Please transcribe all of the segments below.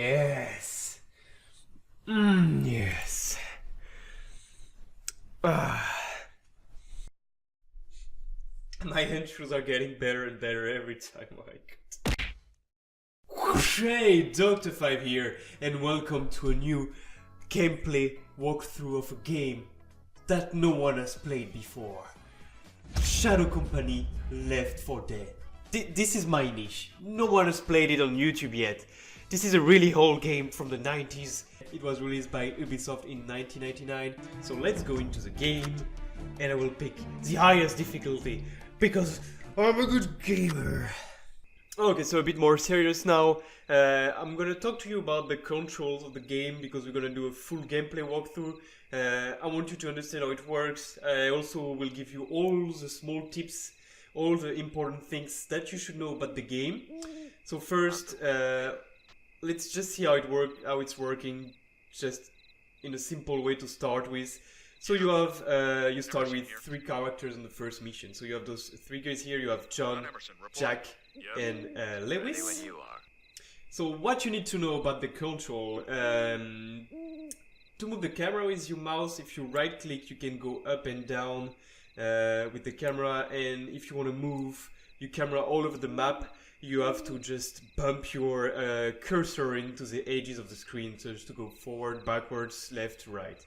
Yes. Yes. My intros are getting better and better every time. Hey, Dr. 5 here, and welcome to a new gameplay walkthrough of a game that no one has played before. Shadow Company Left 4 Dead. This is my niche. No one has played it on YouTube yet. This is a really old game from the 90s. It was released by Ubisoft in 1999. So let's go into the game, and I will pick the highest difficulty because I'm a good gamer. Okay, so a bit more serious now. I'm gonna talk to you about the controls of the game because we're gonna do a full gameplay walkthrough. I want you to understand how it works. I also will give you all the small tips, all the important things that you should know about the game. So first, let's just see how it's working, just in a simple way to start with. So you have you start with 3 characters in the first mission. So you have those 3 guys here. You have John, Jack, and Lewis. So what you need to know about the control, to move the camera with your mouse, if you right click you can go up and down with the camera, and if you want to move your camera all over the map you have to just bump your cursor into the edges of the screen, so just to go forward, backwards, left, right.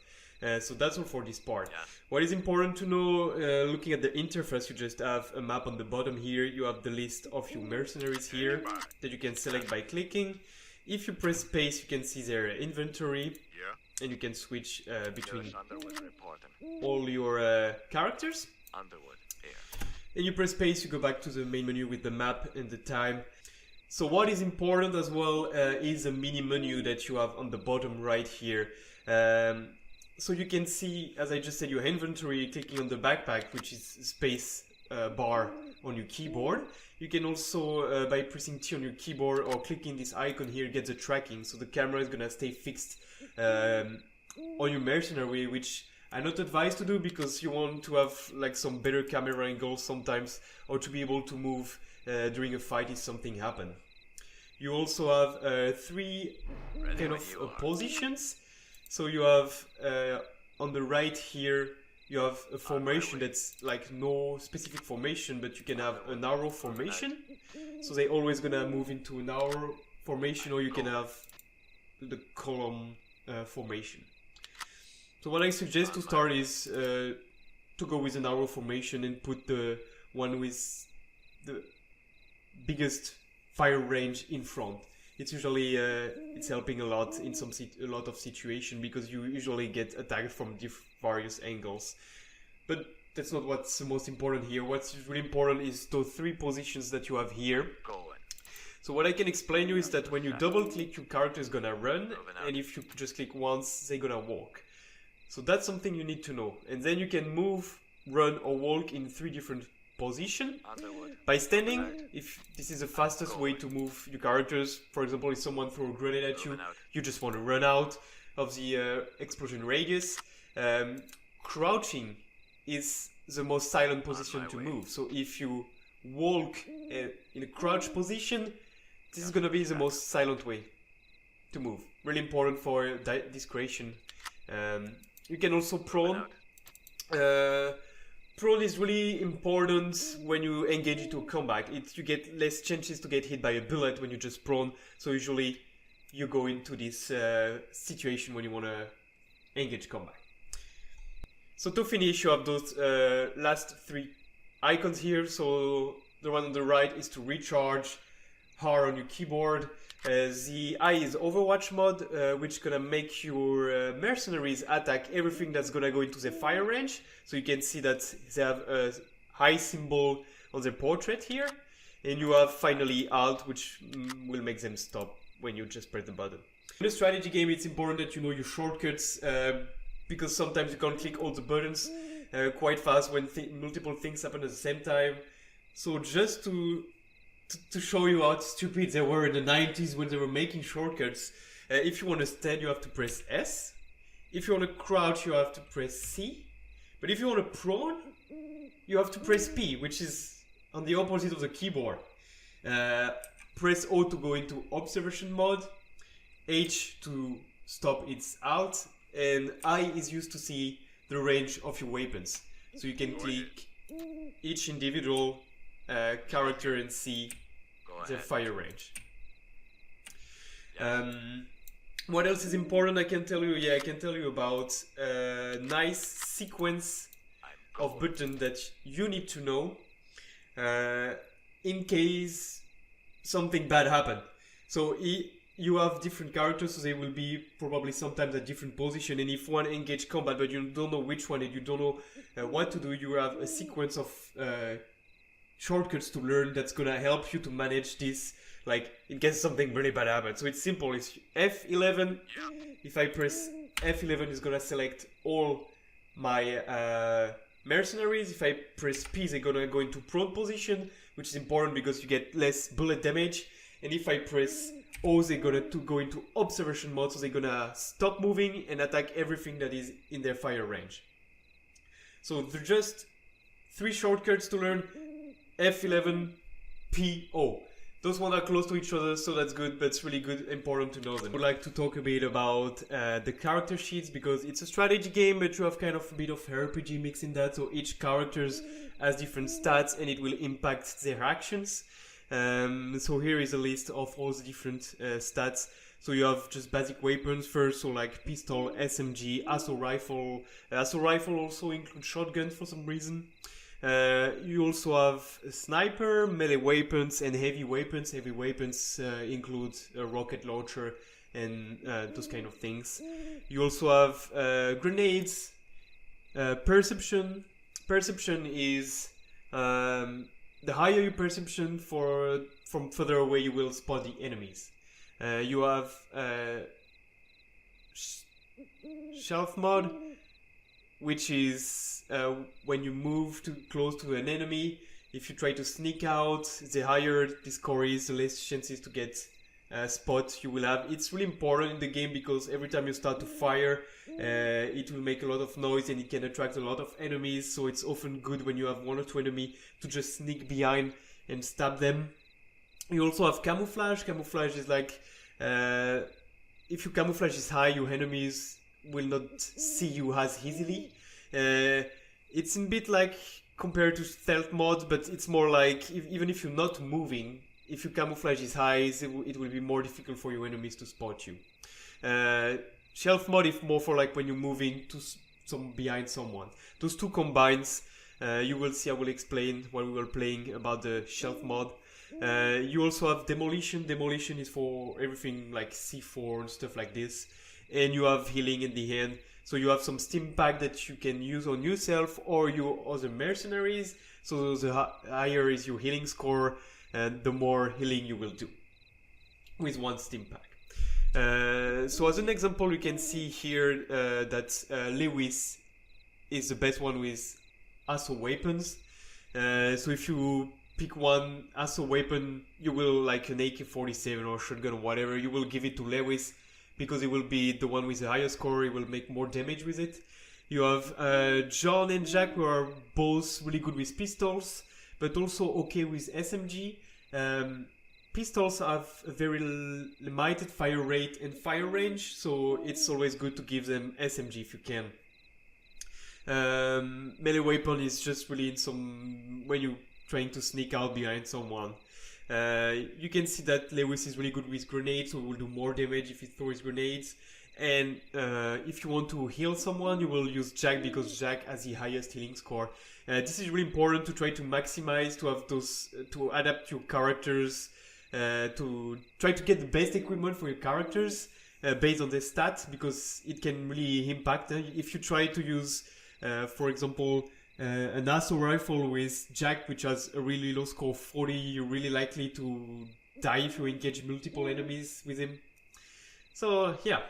So that's all for this part. Yeah. What is important to know, looking at the interface, you just have a map on the bottom here. You have the list of your mercenaries here that you can select by clicking. If you press space, you can see their inventory, and you can switch between all your characters. And you press space, you go back to the main menu with the map and the time. So what is important as well is a mini menu that you have on the bottom right here. So you can see, as I just said, your inventory, clicking on the backpack, which is space bar on your keyboard. You can also, by pressing T on your keyboard or clicking this icon here, get the tracking. So the camera is gonna stay fixed on your mercenary, which I not advise to do because you want to have like some better camera angles sometimes, or to be able to move during a fight if something happens. You also have 3 kind of positions. So you have on the right here, you have a formation that's like no specific formation, but you can have an arrow formation. So they're always gonna move into an arrow formation, or you can have the column formation. So what I suggest to start is to go with an arrow formation and put the one with the biggest fire range in front. It's usually it's helping a lot in a lot of situations because you usually get attacked from various angles. But that's not what's the most important here. What's really important is those 3 positions that you have here. So what I can explain you is that when you double click, your character is gonna run, and if you just click once, they're gonna walk. So that's something you need to know. And then you can move, run, or walk in 3 different position. By standing, if this is the fastest way to move your characters. For example, if someone throws a grenade at you, you just want to run out of the explosion radius. Crouching is the most silent position to move. So if you walk in a crouch position, this is going to be the most silent way to move. Really important for discretion. You can also prone. Prone is really important when you engage into a combat. You get less chances to get hit by a bullet when you just prone. So usually you go into this situation when you want to engage combat. So to finish, you have those last 3 icons here. So the one on the right is to recharge R on your keyboard. The I is Overwatch mode, which is gonna make your mercenaries attack everything that's gonna go into the fire range. So you can see that they have a high symbol on their portrait here. And you have finally Alt, which will make them stop when you just press the button. In a strategy game, it's important that you know your shortcuts, because sometimes you can't click all the buttons quite fast when multiple things happen at the same time. So just to show you how stupid they were in the 90s when they were making shortcuts. If you want to stand, you have to press S. If you want to crouch, you have to press C. But if you want to prone, you have to press P, which is on the opposite of the keyboard. Press O to go into observation mode. H to stop its out, and I is used to see the range of your weapons. So you can click each individual character and see the fire range. What else is important I can tell you? Yeah, I can tell you about a nice sequence of buttons that you need to know in case something bad happened. So you have different characters, so they will be probably sometimes at different position, and if one engage combat but you don't know which one and you don't know what to do, you have a sequence of shortcuts to learn that's gonna help you to manage this, like in case something really bad happens. So it's simple, it's F11. If I press F11, it's gonna select all my mercenaries. If I press P, they're gonna go into prone position, which is important because you get less bullet damage. And if I press O, they're gonna go into observation mode, so they're gonna stop moving and attack everything that is in their fire range. So they're just 3 shortcuts to learn: F11, P, O. Those ones are close to each other, so that's good, but it's really good, important to know them. I would like to talk a bit about the character sheets, because it's a strategy game, but you have kind of a bit of RPG mix in that, so each character has different stats and it will impact their actions. So here is a list of all the different stats. So you have just basic weapons first, so like pistol, SMG, assault rifle. Assault rifle also includes shotgun for some reason. You also have a sniper, melee weapons, and heavy weapons. Heavy weapons include a rocket launcher and those kind of things. You also have grenades, perception. Perception is the higher your perception from further away, you will spot the enemies. You have shelf mod, which is when you move too close to an enemy. If you try to sneak out, the higher the score is, the less chances to get spot you will have. It's really important in the game because every time you start to fire, it will make a lot of noise and it can attract a lot of enemies. So it's often good when you have 1 or 2 enemies to just sneak behind and stab them. You also have camouflage. Camouflage is like if your camouflage is high, your enemies will not see you as easily. It's a bit like compared to stealth mode, but it's more like even if you're not moving, if your camouflage is high, it will be more difficult for your enemies to spot you. Shelf mode is more for like when you're moving to behind someone. Those two combines, you will see, I will explain while we were playing about the shelf mode. You also have demolition. Demolition is for everything like C4 and stuff like this. And you have healing in the end. So you have some stim pack that you can use on yourself or your other mercenaries. So the higher is your healing score, and the more healing you will do with 1 stim pack. So as an example, we can see here that Lewis is the best one with assault weapons. So if you pick one assault weapon, you will, like an AK-47 or shotgun or whatever, you will give it to Lewis because it will be the one with the highest score. It will make more damage with it. You have John and Jack, who are both really good with pistols, but also okay with SMG. Pistols have a very limited fire rate and fire range, so it's always good to give them SMG if you can. Melee weapon is just really in when you're trying to sneak out behind someone. You can see that Lewis is really good with grenades, so he will do more damage if he throws grenades. And if you want to heal someone, you will use Jack because Jack has the highest healing score. This is really important to try to maximize, to have those, to adapt your characters, to try to get the best equipment for your characters based on their stats, because it can really impact. If you try to use, for example, an assault rifle with Jack, which has a really low score of 40, you're really likely to die if you engage multiple enemies with him. So, yeah.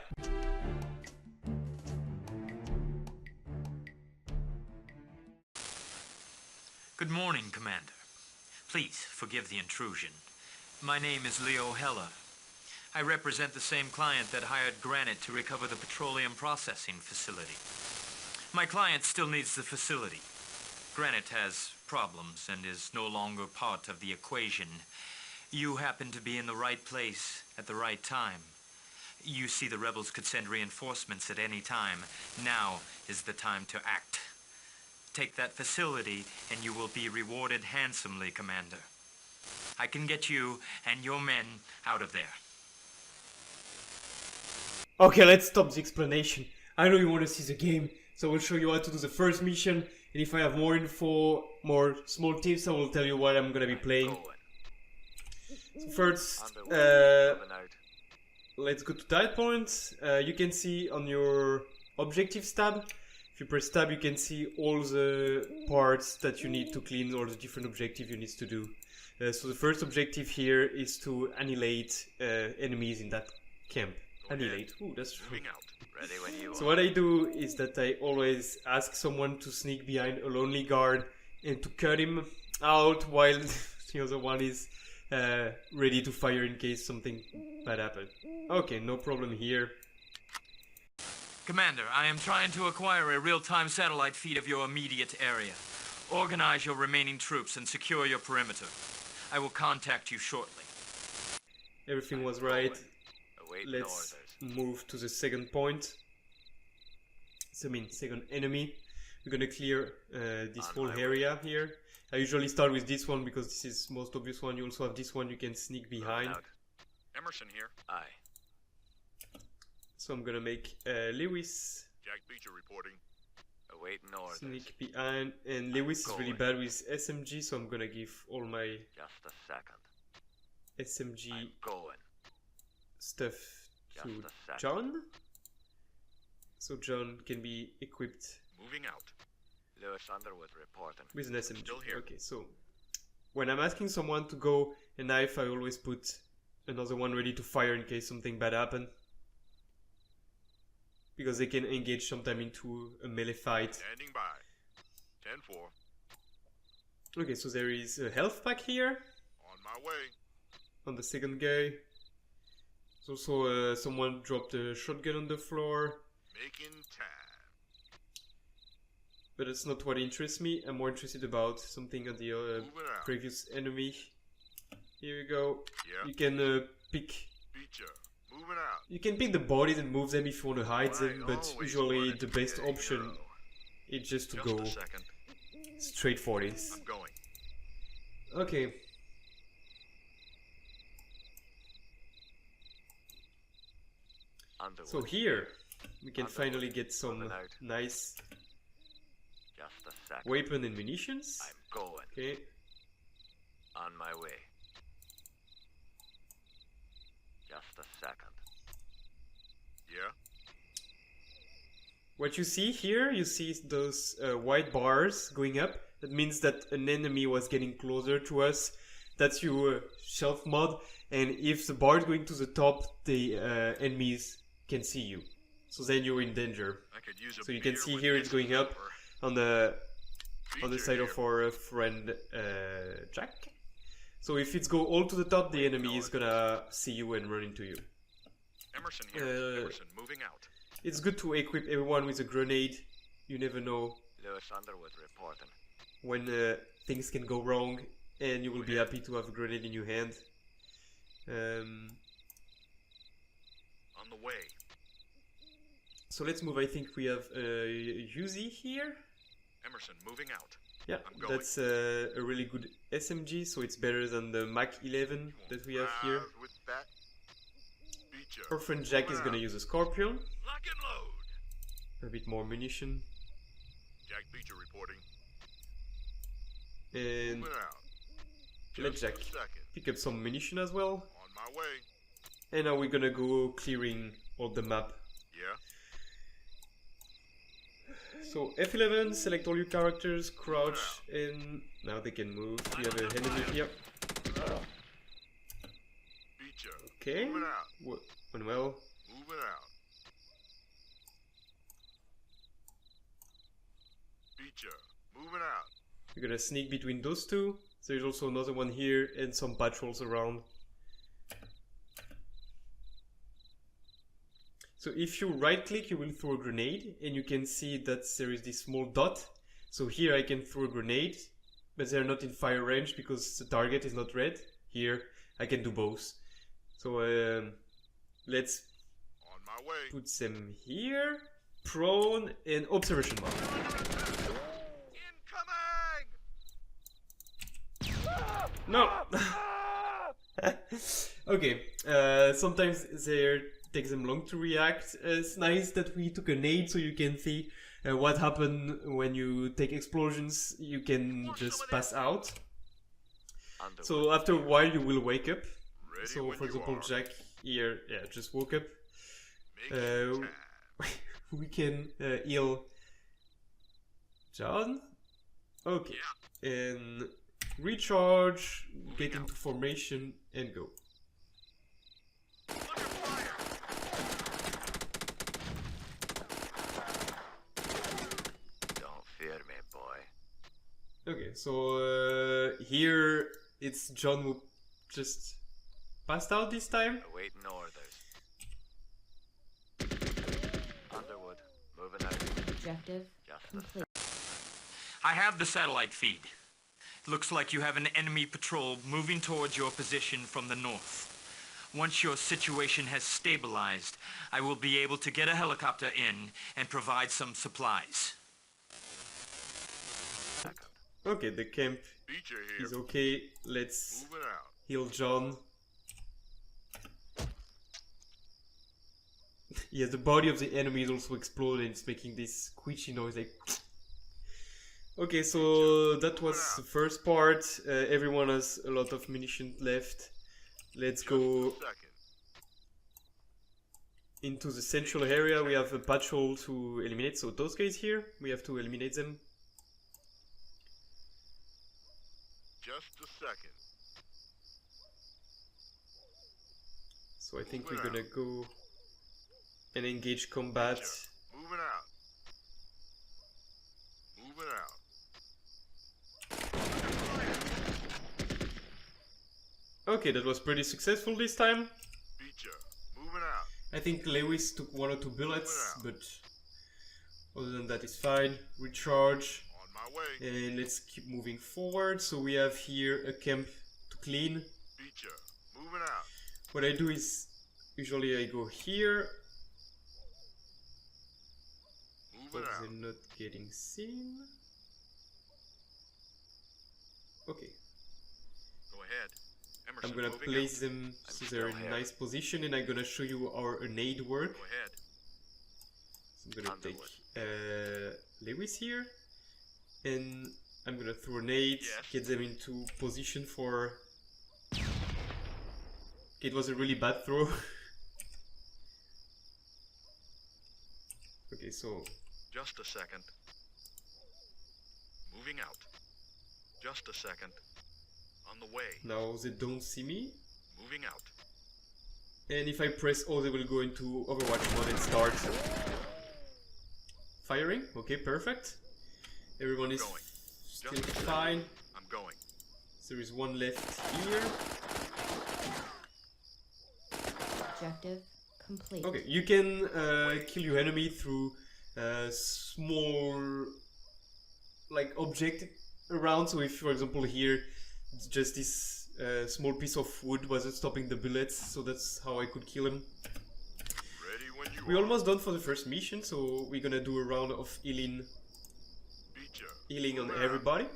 Good morning, Commander. Please forgive the intrusion. My name is Leo Heller. I represent the same client that hired Granite to recover the petroleum processing facility. My client still needs the facility. Granite has problems and is no longer part of the equation. You happen to be in the right place at the right time. You see, the rebels could send reinforcements at any time. Now is the time to act. Take that facility, and you will be rewarded handsomely, Commander. I can get you and your men out of there. Okay, let's stop the explanation. I know you want to see the game, so I will show you how to do the first mission, and if I have more info, more small tips, I will tell you what I'm gonna be playing. So first, let's go to dial points. You can see on your objectives tab, if you press tab, you can see all the parts that you need to clean, or the different objectives you need to do. So the first objective here is to annihilate enemies in that camp. Annihilate. Ooh, that's true. So what I do is that I always ask someone to sneak behind a lonely guard and to cut him out while the other one is ready to fire in case something bad happens. Okay, no problem here. Commander, I am trying to acquire a real-time satellite feed of your immediate area. Organize your remaining troops and secure your perimeter. I will contact you shortly. Everything was right. Let's move to the second point. So, I mean, second enemy. We're gonna clear this whole area here. I usually start with this one because this is most obvious one. You also have this one you can sneak behind. Emerson here. Aye. So I'm gonna make Lewis Jack Beecher reporting. Awaiting orders. sneak behind, and Lewis is really bad with SMG, so I'm gonna give all my Just a second. SMG I'm going. stuff Just to a second. John, so John can be equipped Moving out. Lewis Underwood reporting. with an SMG. Still here. Okay, so when I'm asking someone to go a knife, I always put another one ready to fire in case something bad happens, because they can engage sometime into a melee fight. Standing by. 10-4. Okay, so there is a health pack here On my way. on the second guy. There's also someone dropped a shotgun on the floor, Making time. but it's not what interests me. I'm more interested about something on the Moving out. previous enemy. Here you go. Yeah. You can pick. Beecher. Moving out. You can pick the bodies and move them if you want to hide them, Right, but always usually wanted the to best be a option hero. is just to Just go a second. straight for this. I'm going. Okay. Underwood. So here we can Underwood. finally get some Moving out. nice Just a second. weapon and munitions. I'm going. Okay. On my way. Just a second. Yeah. What you see here, you see those white bars going up. That means that an enemy was getting closer to us. That's your shelf mod. And if the bar is going to the top, the enemies can see you. So then you're in danger. I could use a So you can beer see with here it's this going up number. on the Beecher side here. of our friend Jack. So if it's go all to the top, the enemy is gonna see you and run into you. Emerson here. Emerson moving out. It's good to equip everyone with a grenade. You never know Lewis Underwood reporting. when things can go wrong, and you will be happy to have a grenade in your hand. On the way. So let's move. I think we have Uzi here. Emerson moving out. Yeah, I'm going. that's a really good SMG, so it's better than the Mach 11 that we have here. Rise with that. Beecher. Our friend Jack is gonna use a Scorpion, Lock and load. a bit more munition, Jack Beecher reporting. and Moving out. let Just a Jack second. pick up some munition as well. On my way. And now we're gonna go clearing all the map. Yeah. So F11, select all your characters, crouch, and now they can move. We have an enemy here. Beecher. Okay, Moving out. went well. Moving out. Beecher. Moving out. We're gonna sneak between those two. There's also another one here and some patrols around. So if you right click, you will throw a grenade, and you can see that there is this small dot. So here I can throw a grenade, but they're not in fire range because the target is not red. Here I can do both. So let's my way. Put them here. Prone and observation mode. Incoming! No! Okay, sometimes they takes them long to react. It's nice that we took a nade so you can see what happened when you take explosions. You can just pass out. So after a while you will wake up. Ready So when for you example are. Jack here, yeah, just woke up. Make it time. We can heal John. Okay, and recharge, get into formation and go. Under fire! Don't fear me, boy. Okay, so here it's John who just passed out this time. Awaiting orders. Underwood, moving out. Objective Just complete. I have the satellite feed. Looks like you have an enemy patrol moving towards your position from the north. Once your situation has stabilized, I will be able to get a helicopter in and provide some supplies. Okay, the camp Beecher here. is okay. Let's Moving out. heal John. Yeah, the body of the enemy is also exploding. It's making this squishy noise like. Okay, so that was the first part. Everyone has a lot of munitions left. Let's Just go a second. into the central area. We have a patrol to eliminate. So those guys here, we have to eliminate them. Just a second. So I think we're gonna go and engage combat. Moving out. Moving out. Okay, that was pretty successful this time. Beecher. Moving out. I think Lewis took 1 or 2 bullets, but other than that it's fine. Recharge, On my way. and let's keep moving forward. So we have here a camp to clean. Beecher. Moving out. What I do is, usually I go here, so Moving out. they're not getting seen. Okay, Go ahead. Emerson, I'm gonna moving place out. them so they're in a still nice position, and I'm gonna show you our nade work. Go ahead. So I'm gonna take Underwood. Lewis here, and I'm gonna throw a nade, Yes. get them into position for... It was a really bad throw. Okay, so Just a second. Moving out. Just a second. On the way. now they don't see me, Moving out. and if I press O they will go into Overwatch mode and start firing. Okay, perfect. Everyone is Going. still Just a second. fine. I'm going. There is one left here. Objective complete. Okay, you can kill your enemy through small like object around. So if, for example, here it's just this small piece of wood wasn't stopping the bullets, so that's how I could kill him. Ready when you We're are. almost done for the first mission, so we're gonna do a round of healing Beecher. on Moving out. everybody.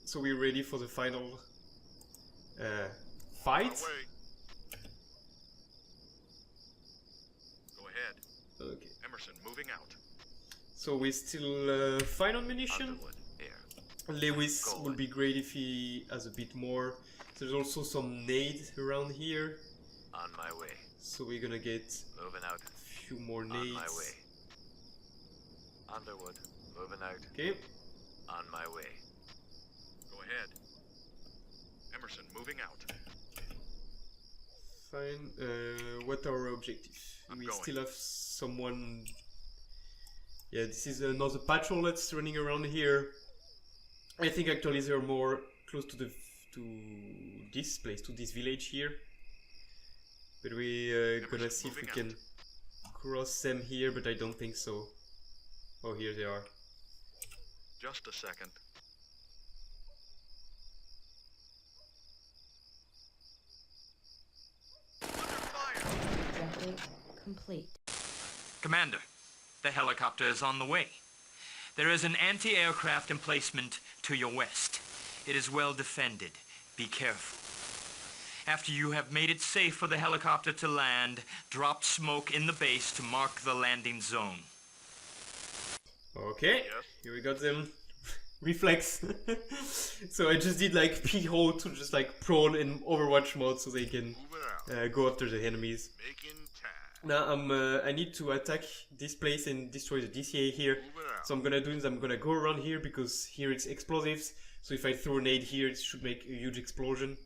So we're ready for the final My fight. way. Go ahead. Okay, Emerson, moving out. so we're still fine on munition. Underwood, here. Lewis Go would on. be great if he has a bit more. There's also some nade around here, On my way. so we're gonna get Moving out. a few more On my nades. way. Underwood, moving out. Okay, On my way. Go ahead. Emerson, moving out. fine. What are our objectives? I'm We going. still have someone. Yeah, this is another patrol that's running around here. I think actually they're more close to this place, to this village here. But we're gonna see if we moving can cross them here, but I don't think so. Oh, here they are. Just a second. Under fire! Objective complete. Commander, the helicopter is on the way. There is an anti-aircraft emplacement to your west. It is well defended. Be careful. After you have made it safe for the helicopter to land, drop smoke in the base to mark the landing zone. Okay, here we got them. Reflex. So I just did like P-hold to just like prone in Overwatch mode so they can go after the enemies. Now I need to attack this place and destroy the DCA here. So I'm gonna do is I'm gonna go around here because here it's explosives. So if I throw a nade here, it should make a huge explosion.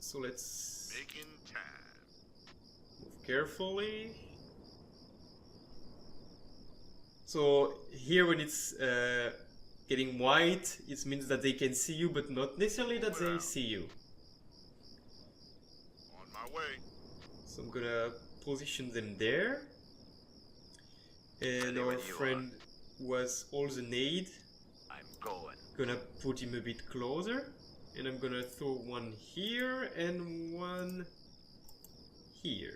So let's move carefully. So here when it's getting white, it means that they can see you, but not necessarily that they see you. On my way. So I'm gonna position them there. And our friend was all the nade. I'm going. Gonna put him a bit closer. And I'm gonna throw one here and one here.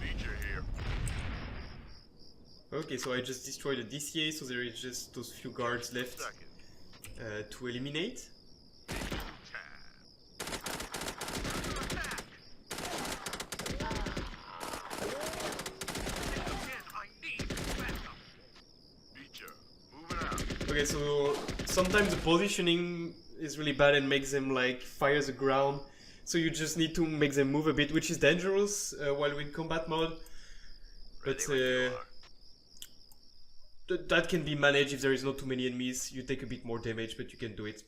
Feature here. Okay, so I just destroyed the DCA, so there is just those few guards left to eliminate. Okay, so sometimes the positioning is really bad and makes them like fire the ground. So you just need to make them move a bit, which is dangerous while we're in combat mode. But that can be managed if there is not too many enemies. You take a bit more damage, but you can do it.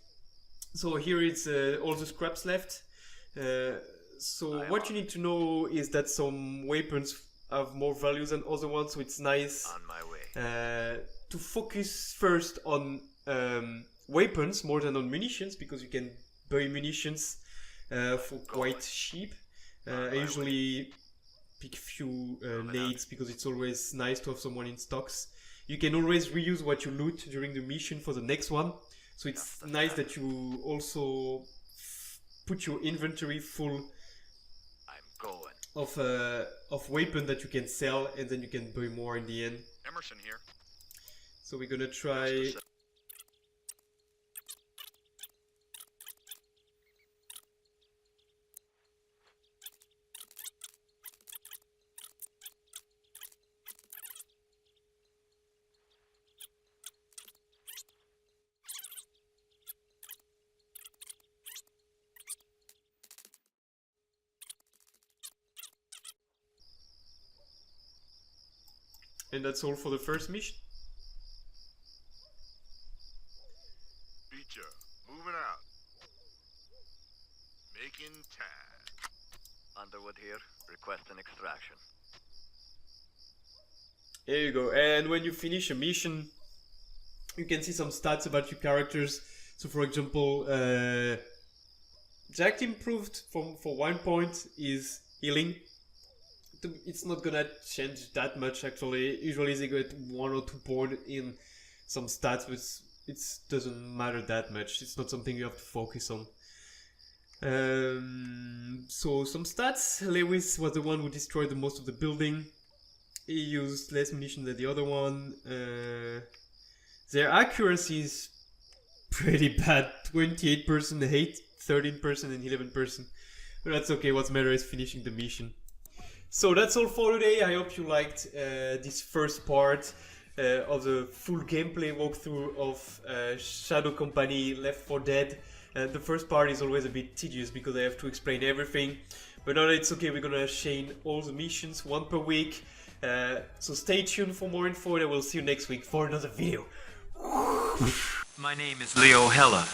So here it's all the scraps left. So what you need to know is that some weapons have more values than other ones, so it's nice On my way. to focus first on weapons more than on munitions, because you can buy munitions for quite cheap. I usually pick few nades because it's always nice to have someone in stocks. You can always reuse what you loot during the mission for the next one, so it's nice that you also put your inventory full I'm going. of weapon that you can sell, and then you can buy more in the end. Emerson here. So we're gonna try. And that's all for the first mission. Feature. Moving out. Making time. Underwood here. Request an extraction. There you go. And when you finish a mission, you can see some stats about your characters. So for example, Jack improved for 1 point is healing. It's not gonna change that much actually. Usually they get 1 or 2 points in some stats, but it doesn't matter that much. It's not something you have to focus on. So some stats. Lewis was the one who destroyed the most of the building. He used less munition than the other one. Their accuracy is pretty bad. 28% hate, 13% and 11%. But that's okay, what's matter is finishing the mission. So that's all for today. I hope you liked this first part of the full gameplay walkthrough of Shadow Company Left 4 Dead. The first part is always a bit tedious because I have to explain everything. But now it's okay, we're gonna chain all the missions 1 per week. So stay tuned for more info and I will see you next week for another video. My name is Leo Heller.